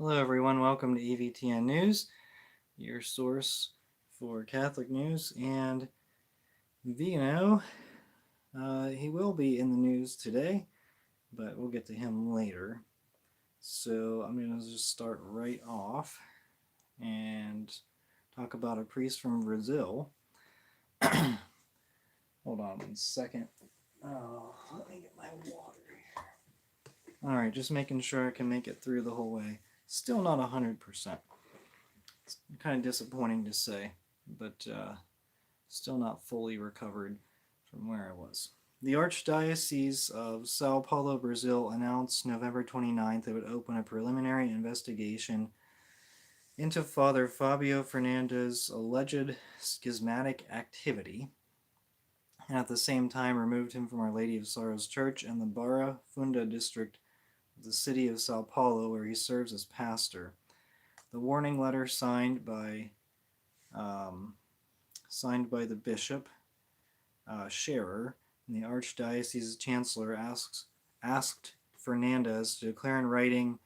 Hello, everyone. Welcome to EVTN News, your source for Catholic news. And Vigano, he will be in the news today, but we'll get to him later. So I'm going to just start right off and talk about a priest from Brazil. Hold on 1 second. Oh, let me get my water here. All right, just making sure I can make it through the whole way. Still not 100%. It's kind of disappointing to say, but still not fully recovered from where I was. The Archdiocese of Sao Paulo, Brazil announced November 29th it would open a preliminary investigation into Father Fabio Fernandes' alleged schismatic activity, and at the same time removed him from Our Lady of Sorrows Church in the Barra Funda district of the city of Sao Paulo, where he serves as pastor. The warning letter signed by the bishop, Scherer, and the Archdiocese Chancellor asked Fernandes to declare in writing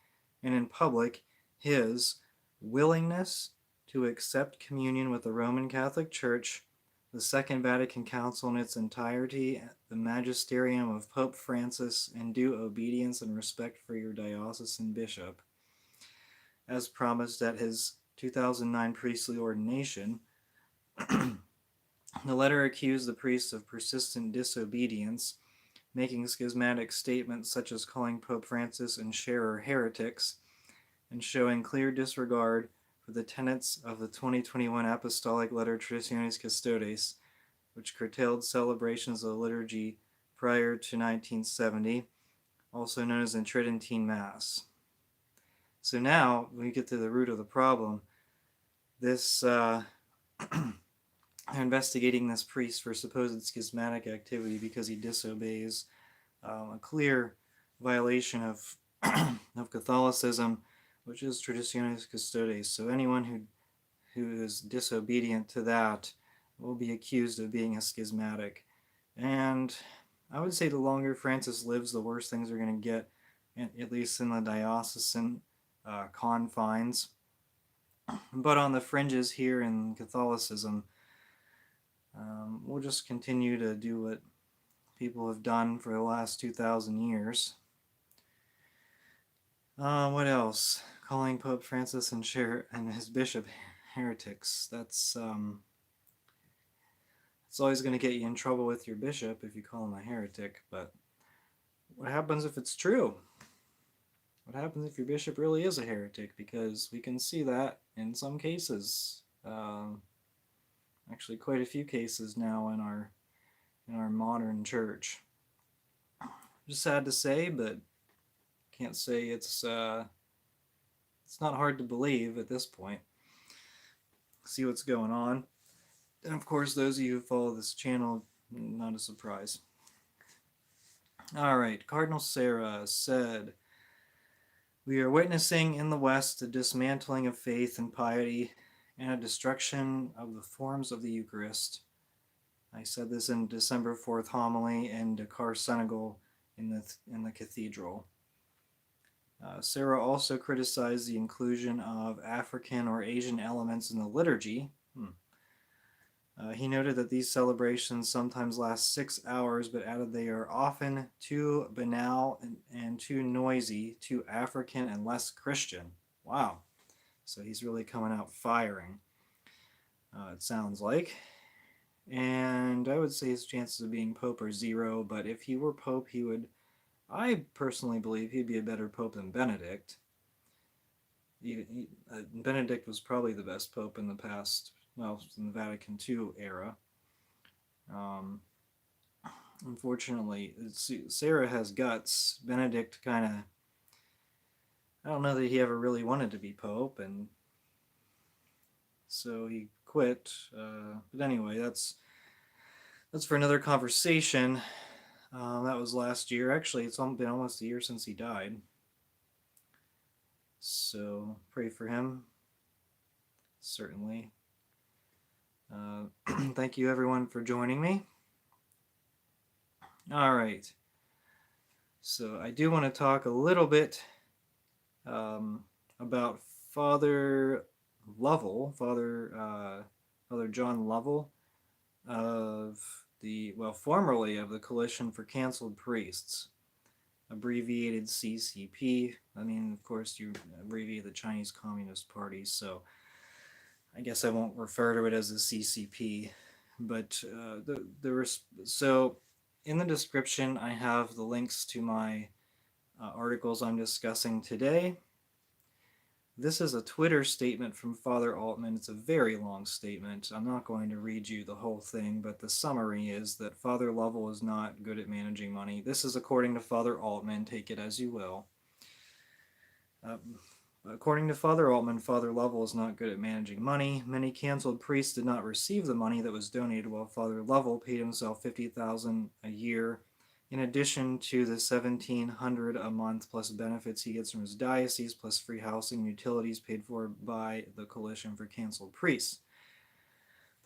and in public his willingness to accept communion with the Roman Catholic Church, the Second Vatican Council in its entirety, the magisterium of Pope Francis, and due obedience and respect for your diocesan bishop, as promised at his 2009 priestly ordination. The letter accused the priests of persistent disobedience, making schismatic statements such as calling Pope Francis and Scherer heretics, and showing clear disregard for the tenets of the 2021 Apostolic Letter Traditionis Custodes, which curtailed celebrations of the liturgy prior to 1970, also known as the Tridentine Mass. So now we get to the root of the problem. They're investigating this priest for supposed schismatic activity because he disobeys a clear violation of Catholicism, which is Traditionis Custodes. So anyone who is disobedient to that will be accused of being a schismatic. And I would say the longer Francis lives, the worse things are going to get, at least in the diocesan confines. But on the fringes here in Catholicism, we'll just continue to do what people have done for the last 2,000 years. What else? Calling Pope Francis and his bishop heretics. That's it's always going to get you in trouble with your bishop if you call him a heretic. But what happens if it's true? What happens if your bishop really is a heretic? Because we can see that in some cases. Actually, quite a few cases now in our modern church. Just sad to say, but can't say it's not hard to believe at this point. See what's going on. And of course, those of you who follow this channel, not a surprise. All right, Cardinal Sarah said, "We are witnessing in the West a dismantling of faith and piety and a destruction of the forms of the Eucharist." I said this in December 4th homily in Dakar, Senegal, in the cathedral. Sarah also criticized the inclusion of African or Asian elements in the liturgy. He noted that these celebrations sometimes last 6 hours, but added they are often too banal and too noisy, too African and less Christian. Wow. So he's really coming out firing, it sounds like. And I would say his chances of being Pope are 0, but if he were Pope, I personally believe he'd be a better Pope than Benedict. Benedict was probably the best Pope in the past, well, in the Vatican II era. Unfortunately, Sarah has guts. Benedict kind of, I don't know that he ever really wanted to be Pope, and so he quit. But anyway, that's for another conversation. That was last year. Actually, it's been almost a year since he died. So pray for him, certainly. Thank you, everyone, for joining me. All right. So I do want to talk a little bit about Father Lovell, Father John Lovell of formerly of the Coalition for Canceled Priests, abbreviated CCP. I mean, of course, you abbreviate the Chinese Communist Party, so I guess I won't refer to it as the CCP. But so in the description, I have the links to my articles I'm discussing today. This is a Twitter statement from Father Altman. It's a very long statement. I'm not going to read you the whole thing, but the summary is that Father Lovell is not good at managing money. This is according to Father Altman. Take it as you will. According to Father Altman, Father Lovell is not good at managing money. Many canceled priests did not receive the money that was donated, while Father Lovell paid himself $50,000 a year, in addition to the $1,700 a month plus benefits he gets from his diocese, plus free housing and utilities paid for by the Coalition for Canceled Priests.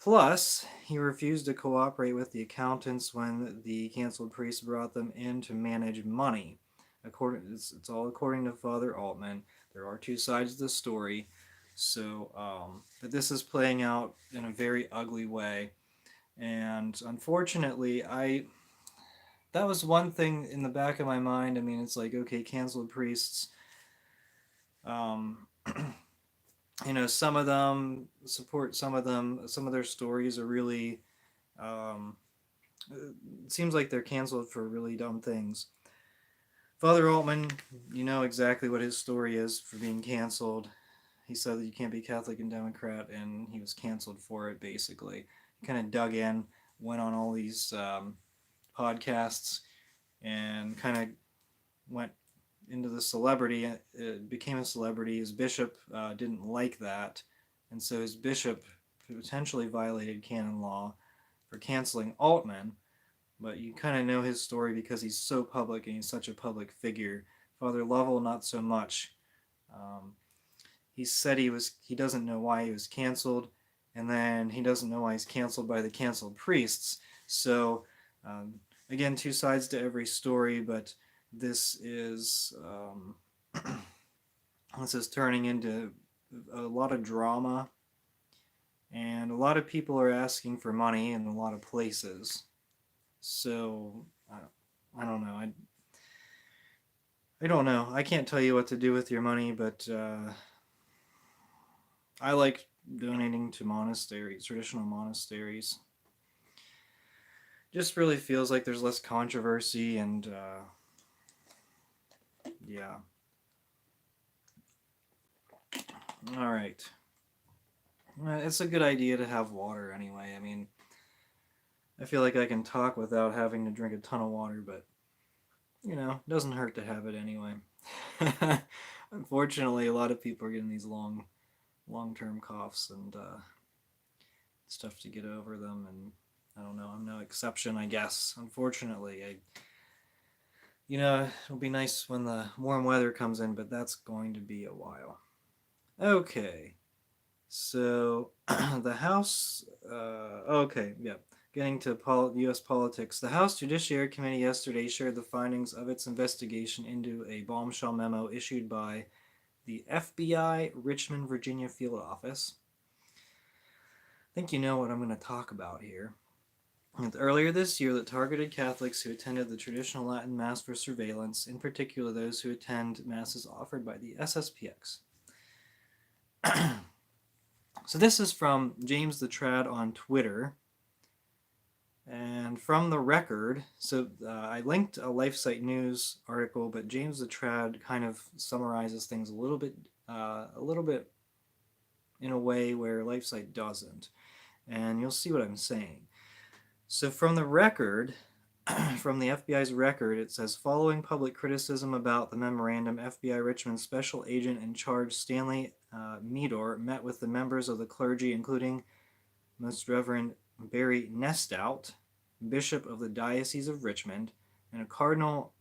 Plus, he refused to cooperate with the accountants when the canceled priests brought them in to manage money. It's all according to Father Altman. There are two sides of the story, so but this is playing out in a very ugly way, and unfortunately, that was one thing in the back of my mind. I mean, it's like, okay, canceled priests, some of them support some of them. Some of their stories are really, it seems like they're canceled for really dumb things. Father Altman, you know exactly what his story is for being canceled. He said that you can't be Catholic and Democrat, and he was canceled for it, basically. Kind of dug in, went on all these podcasts, and kind of went into the celebrity. It became a celebrity. His bishop didn't like that, and so his bishop potentially violated canon law for canceling Altman. But you kind of know his story because he's so public and he's such a public figure. Father Lovell, not so much. He said he doesn't know why he was canceled, and then he doesn't know why he's canceled by the canceled priests. So, again, two sides to every story, but this is turning into a lot of drama, and a lot of people are asking for money in a lot of places. So, I don't know. I don't know. I can't tell you what to do with your money, but I like donating to monasteries, traditional monasteries. Just really feels like there's less controversy, and yeah. All right. It's a good idea to have water anyway. I mean, I feel like I can talk without having to drink a ton of water, but, it doesn't hurt to have it anyway. Unfortunately, a lot of people are getting these long-term coughs, and it's tough to get over them, and I don't know, I'm no exception, I guess. Unfortunately, it'll be nice when the warm weather comes in, but that's going to be a while. Okay, so the House, getting to U.S. politics, the House Judiciary Committee yesterday shared the findings of its investigation into a bombshell memo issued by the FBI Richmond, Virginia field office. I think you know what I'm going to talk about here. Earlier this year, that targeted Catholics who attended the traditional Latin Mass for surveillance, in particular those who attend Masses offered by the SSPX. So this is from James the Trad on Twitter. And from the record, so I linked a LifeSite News article, but James the Trad kind of summarizes things a little bit in a way where LifeSite doesn't. And you'll see what I'm saying. So from the record, from the FBI's record, it says, following public criticism about the memorandum, FBI Richmond Special Agent in Charge Stanley Meador met with the members of the clergy, including Most Reverend Barry Nestout, Bishop of the Diocese of Richmond, and a Cardinal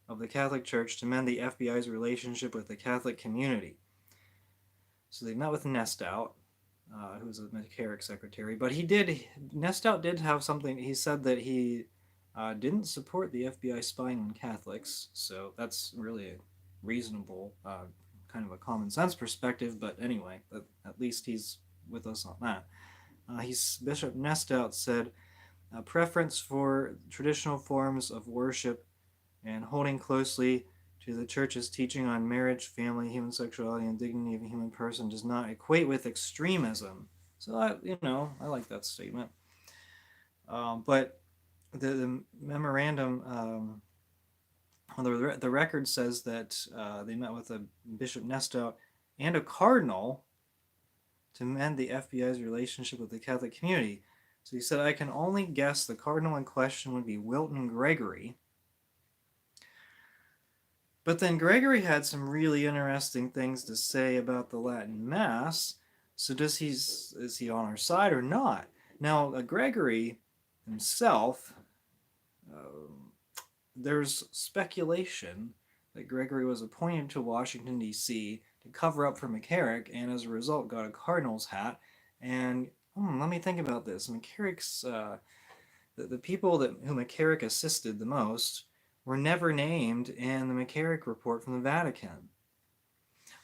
of the Catholic Church, to mend the FBI's relationship with the Catholic community. So they met with Nestout, who was a McCarrick secretary, but Nestout did have something. He said that he didn't support the FBI spying on Catholics, so that's really a reasonable kind of a common sense perspective, but anyway, at least he's with us on that. Bishop Nestout said, a preference for traditional forms of worship and holding closely to the church's teaching on marriage, family, human sexuality, and dignity of a human person does not equate with extremism. So I like that statement. But the memorandum, the record says that they met with a Bishop Nestout and a cardinal to mend the FBI's relationship with the Catholic community. So he said, I can only guess the cardinal in question would be Wilton Gregory. But then Gregory had some really interesting things to say about the Latin Mass. So is he on our side or not? Now, Gregory himself, there's speculation that Gregory was appointed to Washington, D.C. to cover up for McCarrick, and as a result got a cardinal's hat. And let me think about this. McCarrick's, the people who McCarrick assisted the most were never named in the McCarrick report from the Vatican.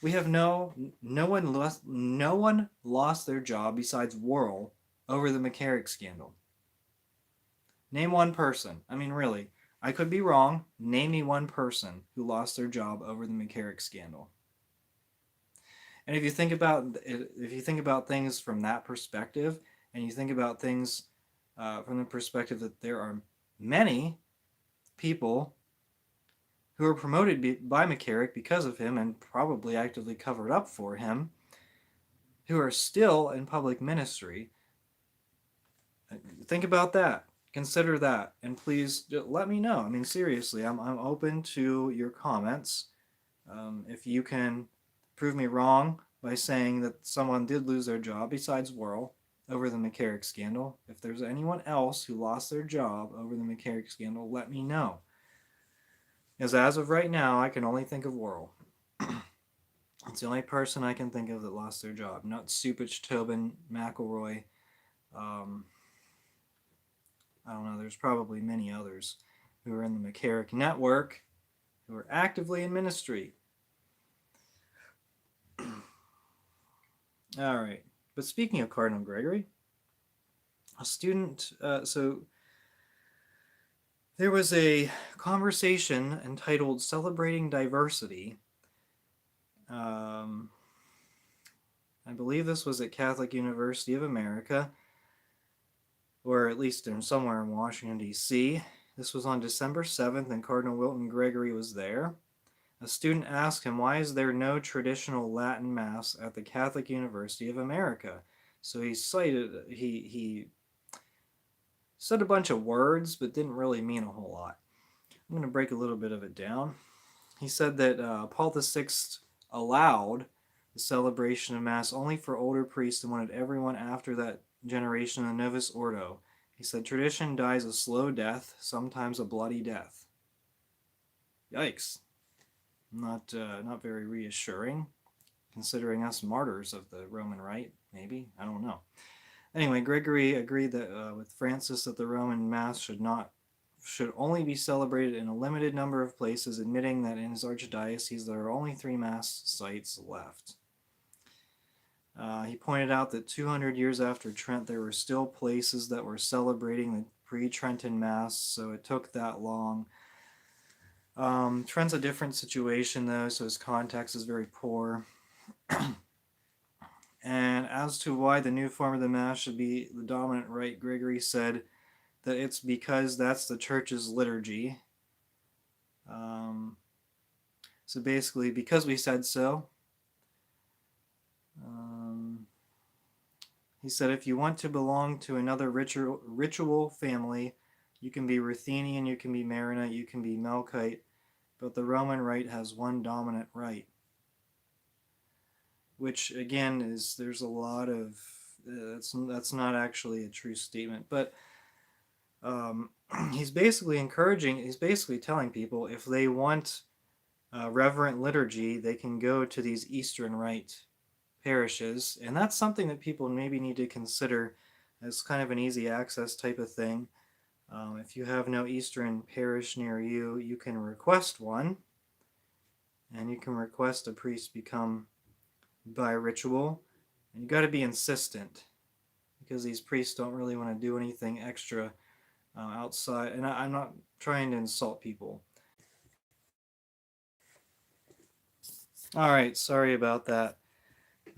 We have no one lost their job besides Worrell over the McCarrick scandal. Name one person. I mean, really, I could be wrong. Name me one person who lost their job over the McCarrick scandal. And if you think about things from that perspective, and you think about things from the perspective that there are many people who were promoted by McCarrick because of him and probably actively covered up for him, who are still in public ministry. Think about that. Consider that. And please let me know. I mean, seriously, I'm open to your comments. If you can prove me wrong by saying that someone did lose their job besides Worrell over the McCarrick scandal, if there's anyone else who lost their job over the McCarrick scandal, let me know. Because as of right now, I can only think of Worrell. It's the only person I can think of that lost their job. Not Supich, Tobin, McElroy. I don't know. There's probably many others who are in the McCarrick network who are actively in ministry. All right. But speaking of Cardinal Gregory, a student, so there was a conversation entitled Celebrating Diversity. I believe this was at Catholic University of America, or at least somewhere in Washington, D.C. This was on December 7th, and Cardinal Wilton Gregory was there. A student asked him, why is there no traditional Latin Mass at the Catholic University of America? So he said a bunch of words, but didn't really mean a whole lot. I'm going to break a little bit of it down. He said that Paul VI allowed the celebration of Mass only for older priests and wanted everyone after that generation a Novus Ordo. He said tradition dies a slow death, sometimes a bloody death. Yikes. Not very reassuring, considering us martyrs of the Roman Rite, maybe? I don't know. Anyway, Gregory agreed that with Francis that the Roman Mass should only be celebrated in a limited number of places, admitting that in his archdiocese there are only 3 Mass sites left. He pointed out that 200 years after Trent, there were still places that were celebrating the pre-Trenton Mass, so it took that long. Trent's a different situation, though, so his context is very poor. And as to why the new form of the Mass should be the dominant rite, Gregory said that it's because that's the Church's liturgy. So basically, because we said so, he said if you want to belong to another ritual family, you can be Ruthenian, you can be Maronite, you can be Melkite, but the Roman Rite has one dominant rite. Which, again, there's a lot of, that's not actually a true statement, but he's basically telling people if they want reverent liturgy, they can go to these Eastern Rite parishes, and that's something that people maybe need to consider as kind of an easy access type of thing. If you have no Eastern parish near you, you can request one, and you can request a priest become by ritual. And you got to be insistent because these priests don't really want to do anything extra outside. And I'm not trying to insult people. All right, sorry about that.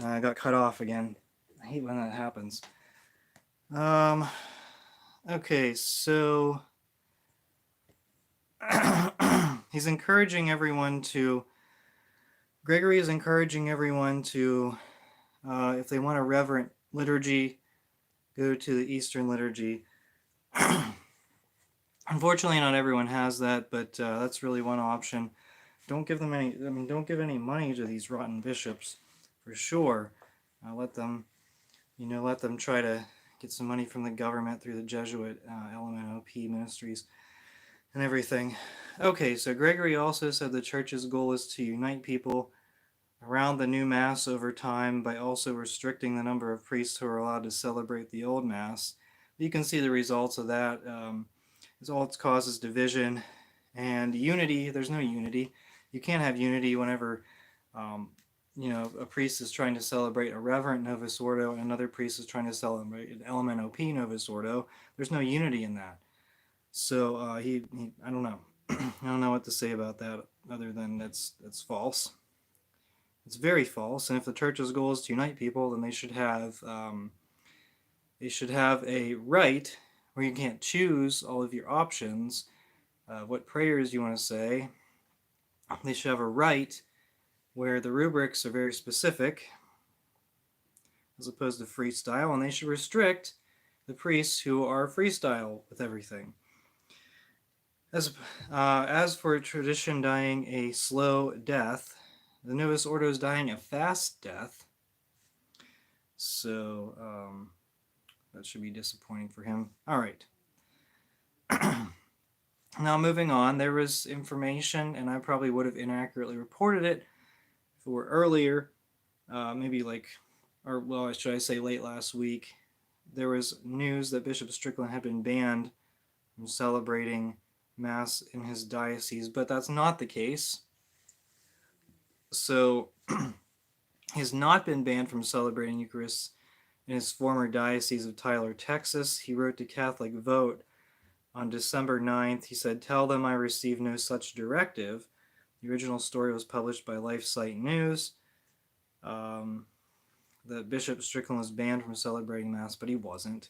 I got cut off again. I hate when that happens. Um, okay, so he's encouraging everyone to. Gregory is encouraging everyone to, if they want a reverent liturgy, go to the Eastern liturgy. Unfortunately, not everyone has that, but that's really one option. Don't give them any. I mean, don't give any money to these rotten bishops, for sure. Let them, let them try to get some money from the government through the Jesuit LMNOP ministries and everything. Okay, so Gregory also said the church's goal is to unite people around the new Mass over time by also restricting the number of priests who are allowed to celebrate the old Mass. You can see the results of that. All it causes division and unity. There's no unity. You can't have unity whenever a priest is trying to celebrate a reverent Novus Ordo and another priest is trying to celebrate an LMNOP Novus Ordo. There's no unity in that. So I don't know. I don't know what to say about that other than it's false. It's very false. And if the church's goal is to unite people, then they should have a right where you can't choose all of your options, what prayers you want to say. They should have a right where the rubrics are very specific as opposed to freestyle, and they should restrict the priests who are freestyle with everything. As for tradition dying a slow death, the Novus Ordo is dying a fast death. So that should be disappointing for him. All right. Now moving on, there was information, and I probably would have inaccurately reported it if it were earlier, should I say late last week. There was news that Bishop Strickland had been banned from celebrating Mass in his diocese, but that's not the case. So he has not been banned from celebrating Eucharist in his former diocese of Tyler, Texas. He wrote to Catholic Vote on December 9th. He said, "Tell them I received no such directive." The original story was published by LifeSite News. The Bishop Strickland was banned from celebrating Mass, but he wasn't.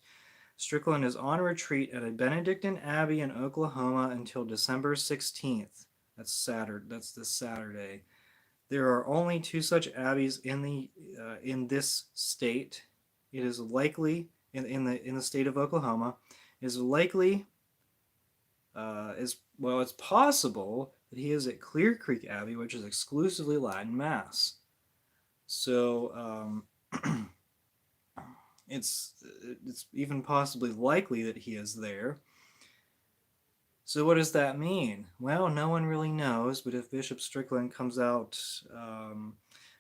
Strickland is on retreat at a Benedictine Abbey in Oklahoma until December 16th. That's Saturday. That's this Saturday. There are only 2 such abbeys in this state. It is likely in the state of Oklahoma. It is likely it's possible that he is at Clear Creek Abbey, which is exclusively Latin Mass. So it's even possibly likely that he is there. So what does that mean? Well, no one really knows, but if Bishop Strickland comes out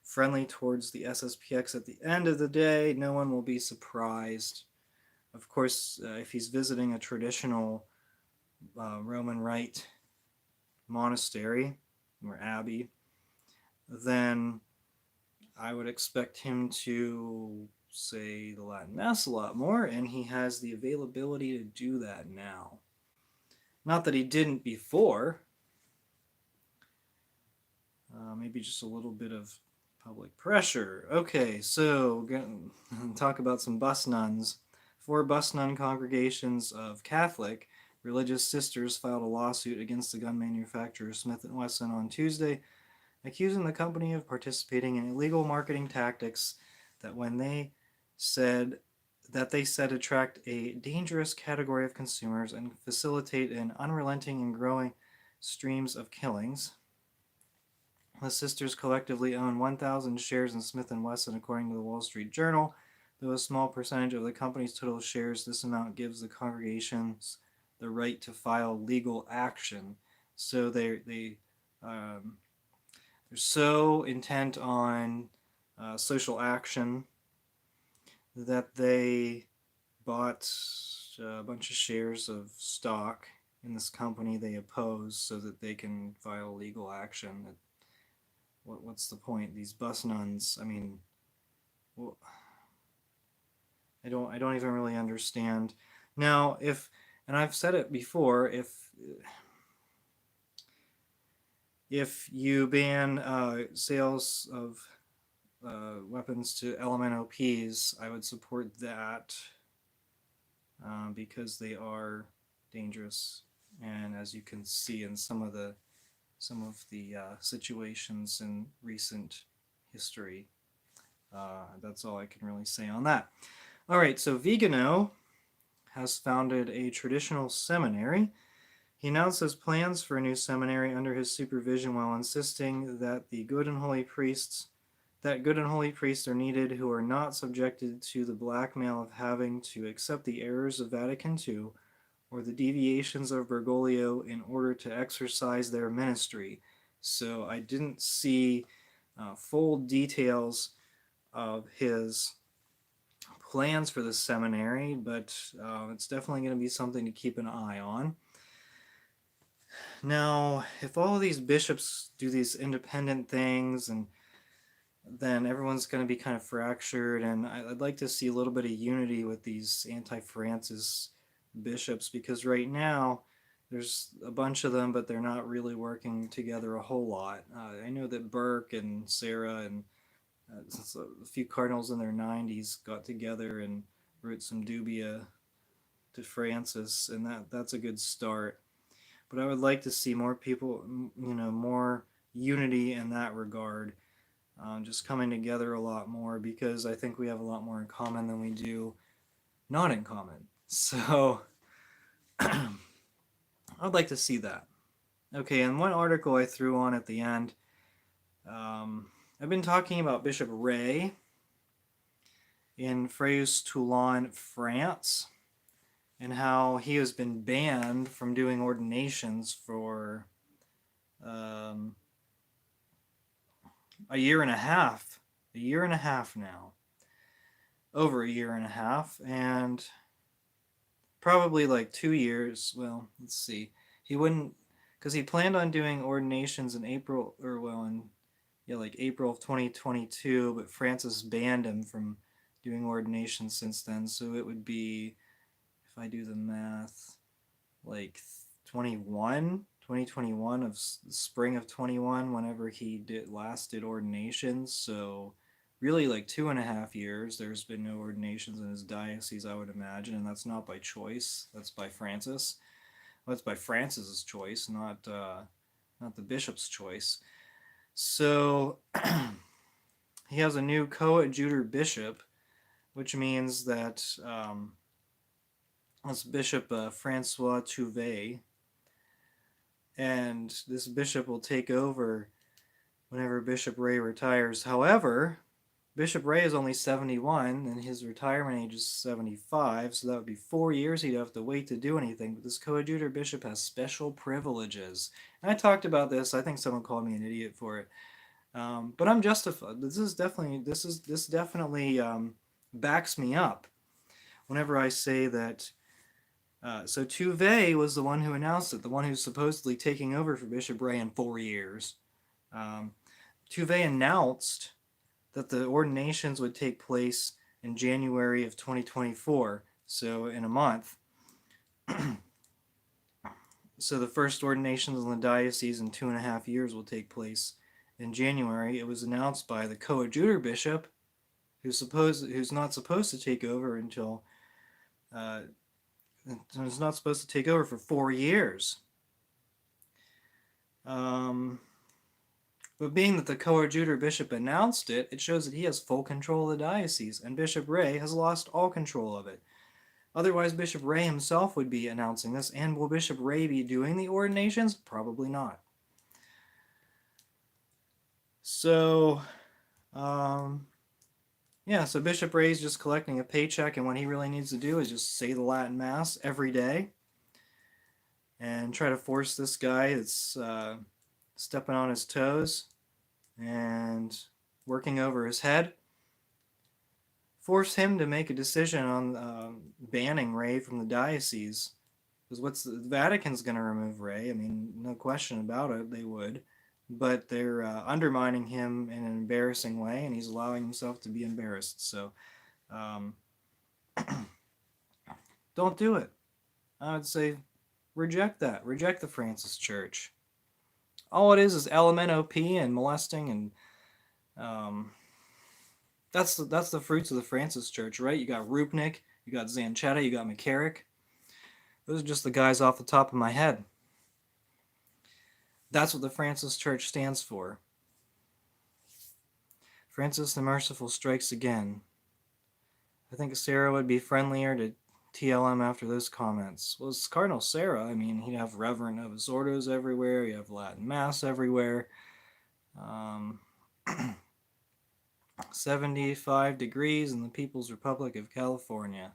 friendly towards the SSPX at the end of the day, no one will be surprised. Of course, if he's visiting a traditional Roman Rite monastery or abbey, then I would expect him to say the Latin Mass a lot more, and he has the availability to do that now. Not that he didn't before. Maybe just a little bit of public pressure. Okay, so gonna talk about some bus nuns. 4 bus nun congregations of Catholic religious sisters filed a lawsuit against the gun manufacturer Smith & Wesson on Tuesday, accusing the company of participating in illegal marketing tactics that they said attract a dangerous category of consumers and facilitate an unrelenting and growing streams of killings. The sisters collectively own 1,000 shares in Smith & Wesson, according to the Wall Street Journal. Though a small percentage of the company's total shares, this amount gives the congregations the right to file legal action. So they're so intent on social action that they bought a bunch of shares of stock in this company they oppose so that they can file legal action. what's the point? These bus nuns. I mean, well, I don't even really understand. Now, if, and I've said it before, if you ban sales of weapons to LMNOPs, I would support that because they are dangerous, and as you can see in some of the situations in recent history, that's all I can really say on that. All right, so Vigano has founded a traditional seminary. He announced his plans for a new seminary under his supervision while insisting that good and holy priests are needed who are not subjected to the blackmail of having to accept the errors of Vatican II or the deviations of Bergoglio in order to exercise their ministry. So I didn't see full details of his plans for the seminary, but it's definitely going to be something to keep an eye on. Now, if all of these bishops do these independent things, and then everyone's going to be kind of fractured, and I'd like to see a little bit of unity with these anti-Francis bishops, because right now there's a bunch of them, but they're not really working together a whole lot. I know that Burke and Sarah and a few cardinals in their 90s got together and wrote some dubia to Francis, and that's a good start. But I would like to see more people, more unity in that regard, just coming together a lot more, because I think we have a lot more in common than we do not in common. So I'd like to see that. Okay, and one article I threw on at the end, I've been talking about Bishop Ray in Frères Toulon, France, and how he has been banned from doing ordinations for a year and a half now, over a year and a half, and probably like 2 years. Well, let's see, he wouldn't, because he planned on doing ordinations in April, or well, in like April of 2022, but Francis banned him from doing ordinations since then. So it would be, if I do the math, like 2021 of spring of 21, whenever he last did ordinations. So really like 2.5 years there's been no ordinations in his diocese, I would imagine, and that's not by choice, that's by Francis. Well, that's by Francis's choice, not the bishop's choice. So he has a new coadjutor bishop, which means that that's Bishop Francois Touvet, and this bishop will take over whenever Bishop Ray retires. However, Bishop Ray is only 71, and his retirement age is 75, so that would be 4 years he'd have to wait to do anything. But this coadjutor bishop has special privileges. And I talked about this. I think someone called me an idiot for it, but I'm justified. This definitely backs me up whenever I say that. So Touvet was the one who announced it, the one who's supposedly taking over for Bishop Ray in 4 years. Touvet announced that the ordinations would take place in January of 2024, so in a month. So the first ordinations in the diocese in 2.5 years will take place in January. It was announced by the coadjutor bishop, who's not supposed to take over until is not supposed to take over for 4 years. But being that the coadjutor bishop announced it, it shows that he has full control of the diocese, and Bishop Ray has lost all control of it. Otherwise, Bishop Ray himself would be announcing this, and will Bishop Ray be doing the ordinations? Probably not. So, yeah, so Bishop Ray's just collecting a paycheck, and what he really needs to do is just say the Latin Mass every day and try to force this guy that's stepping on his toes and working over his head, force him to make a decision on banning Ray from the diocese. Because the Vatican's going to remove Ray. I mean, no question about it, they would. but they're undermining him in an embarrassing way, and he's allowing himself to be embarrassed. So um, don't do it. I would say reject that. Reject the Francis Church. All it is LMNOP and molesting, and um, that's the fruits of the Francis Church, right? You got Rupnik, you got Zanchetta, you got McCarrick. Those are just the guys off the top of my head. That's what the Francis Church stands for. Francis the Merciful strikes again. I think Sarah would be friendlier to TLM after those comments. Well, it's Cardinal Sarah. I mean, he'd have Reverend Novus Ordos everywhere. You have Latin Mass everywhere. 75 degrees in the People's Republic of California.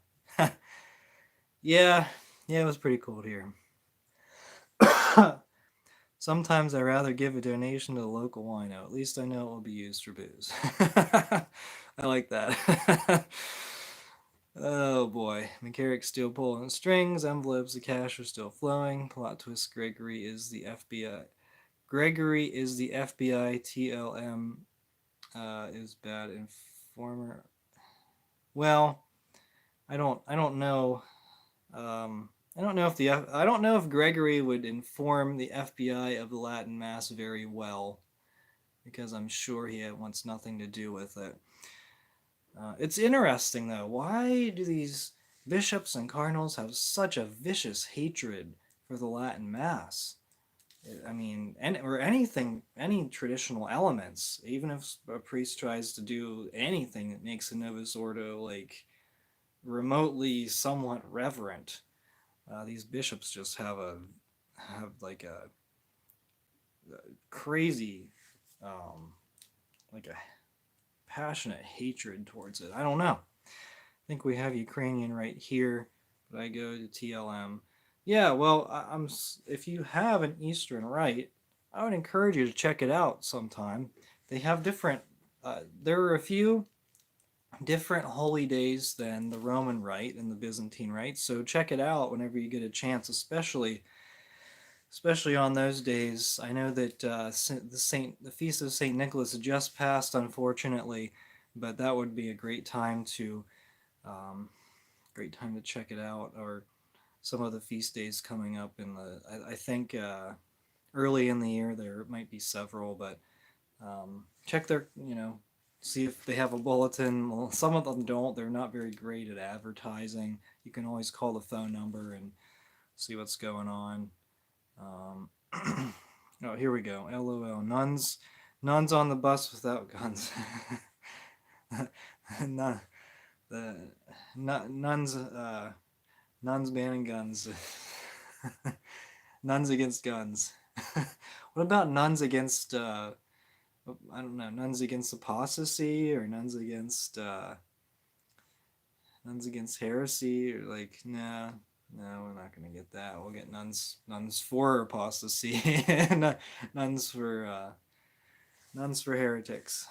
Yeah, it was pretty cold here. Sometimes I'd rather give a donation to the local wino. At least I know it will be used for booze. I like that. Oh boy. McCarrick still pulling strings. Envelopes of cash are still flowing. Plot twist, Gregory is the FBI. Gregory is the FBI. TLM is bad informer. Well, I don't know. I don't know if Gregory would inform the FBI of the Latin Mass very well, because I'm sure he wants nothing to do with it. It's interesting though. Why do these bishops and cardinals have such a vicious hatred for the Latin Mass? I mean, or anything, any traditional elements. Even if a priest tries to do anything that makes a Novus Ordo like remotely somewhat reverent, these bishops just have like a crazy, like a passionate hatred towards it. I don't know. I think we have Ukrainian right here, but I go to TLM. Yeah, well, if you have an Eastern Rite, I would encourage you to check it out sometime. They have different. There are a few different holy days than the Roman Rite and the Byzantine Rite, so check it out whenever you get a chance, especially on those days. I know that the feast of Saint Nicholas just passed, unfortunately, but that would be a great time to check it out. Or some of the feast days coming up in the I think early in the year there might be several, but check their see if they have a bulletin. Well, some of them don't. They're not very great at advertising. You can always call the phone number and see what's going on. Oh, here we go. LOL. Nuns on the bus without guns. None, nuns banning guns. Nuns against guns. What about nuns against I don't know, nuns against apostasy, or nuns against heresy, or like, nah. No, we're not gonna get that. We'll get nuns for apostasy, nuns for heretics,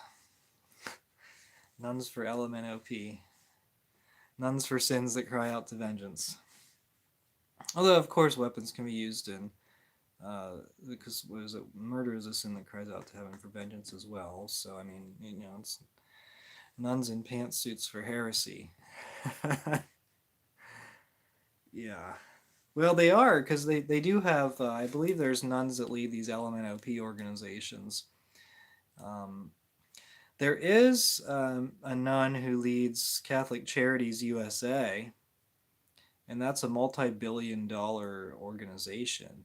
nuns for LMNOP, nuns for sins that cry out to vengeance. Although, of course, weapons can be used in because what is it? Murder is a sin that cries out to heaven for vengeance as well. So I mean, it's nuns in pantsuits for heresy. Yeah. Well, they are, because they do have, I believe there's nuns that lead these LMNOP organizations. There is a nun who leads Catholic Charities USA, and that's a multi-billion-dollar organization.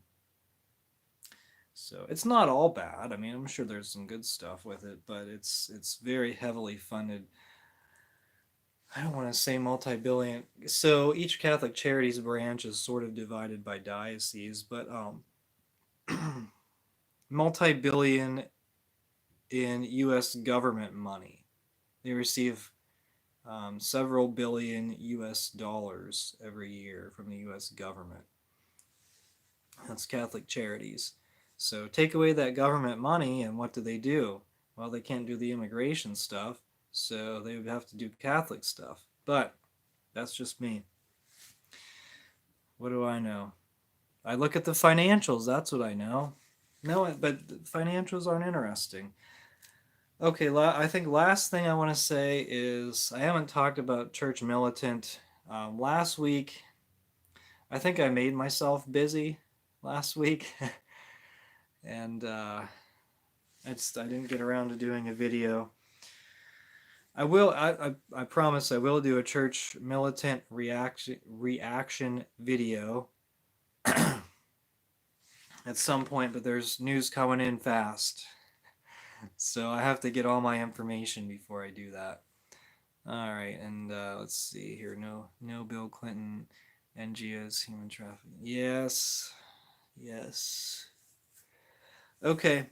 So it's not all bad. I mean, I'm sure there's some good stuff with it, but it's very heavily funded. I don't want to say multi-billion. So each Catholic Charities branch is sort of divided by diocese, but multi-billion in U.S. government money. They receive several billion U.S. dollars every year from the U.S. government. That's Catholic Charities. So take away that government money, and what do? Well, they can't do the immigration stuff, so they would have to do Catholic stuff. But that's just me. What do I know? I look at the financials, that's what I know. No, but financials aren't interesting. Okay, I think last thing I want to say is I haven't talked about church militant. Last week, I think I made myself busy last week, and I didn't get around to doing a video. I will. I promise I will do a church militant reaction video at some point, but there's news coming in fast, so I have to get all my information before I do that. All right, and let's see here. No Bill Clinton, NGOs, human trafficking. Yes, yes. Okay,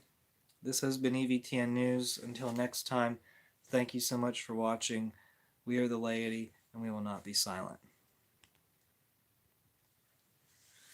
this has been EVTN News. Until next time, thank you so much for watching. We are the laity, and we will not be silent.